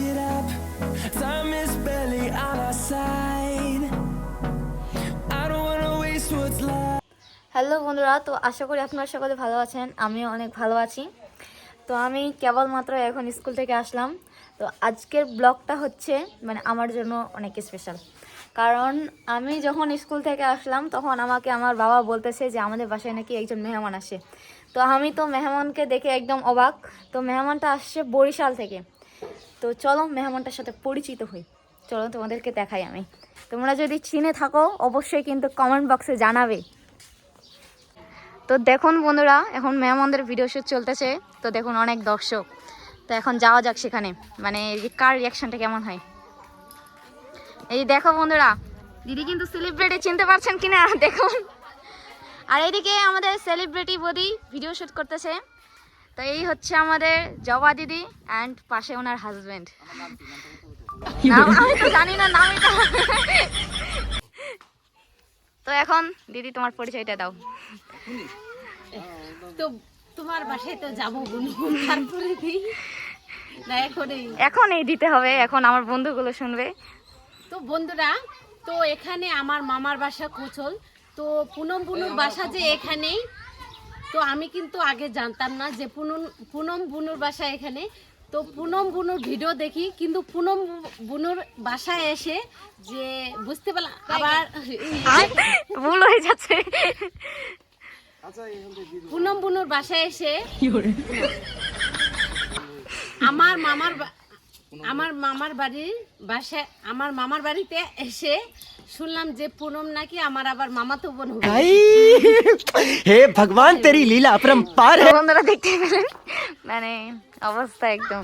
get up. Time is barely on our side. I don't wanna waste what's left. Hello বন্ধুরা, তো আশা করি আপনারা সকলে ভালো আছেন। আমিও অনেক ভালো আছি। তো আমি কেবলমাত্র এখন স্কুল থেকে আসলাম। তো আজকের ব্লগটা হচ্ছে মানে আমার জন্য অনেক স্পেশাল, কারণ আমি যখন স্কুল থেকে আসলাম তখন আমাকে আমার বাবা বলতেছে যে আমাদের বাসায় নাকি একজন মেহমান আসে। তো আমি তো মেহমানকে দেখে একদম অবাক। তো মেহমানটা আসছে বরিশাল থেকে। তো চলো মেহমানটার সাথে পরিচিত হই। চলো তোমাদেরকে দেখাই আমি। তোমরা যদি চিনে থাকো অবশ্যই কিন্তু কমেন্ট বক্সে জানাবে। তো দেখুন বন্ধুরা, এখন মেহমানদের ভিডিও শুট চলতেছে। তো দেখুন অনেক দর্শক। তো এখন যাওয়া যাক সেখানে, মানে কার রিয়াকশনটা কেমন হয়। এই দেখো বন্ধুরা, দিদি কিন্তু সেলিব্রিটি চিনতে পারছেন কিনা দেখুন। আর এইদিকে আমাদের সেলিব্রিটি বডি ভিডিও শুট করতেছে। তো এই হচ্ছে আমাদের জবা দিদি অ্যান্ড পাশে ওনার হাজবেন্ড। আমি তো জানি না নাম এটা। তো এখন দিদি তোমার পরিচয়টা দাও। তো তোমার বাসায় তো যাবো তারপরে না এখনই দিতে হবে, এখন আমার বন্ধুগুলো শুনবে। তো বন্ধুরা, তো এখানে আমার মামার বাসা কোচল। তো পুনম বুনুর বাসা যে এখানেই। তো আমি কিন্তু আগে জানতাম না যে পুনম বুনুর বাসা এখানে। তো পুনম বুনুর ভিডিও দেখি, কিন্তু পুনম বুনুর বাসায় এসে যে বুঝতে পারলাম আবার ভুল হয়ে যাচ্ছে। পুনম বুনুর বাসায় এসে আমার মামার বাড়িতে এসে শুনলাম যে পুনম নাকি আমার আবার মামাতো বোন হবে। हे भगवान तेरी लीला अपरंपार है। বন্ধুরা দেখতে পেলেন, মানে অবস্থা একদম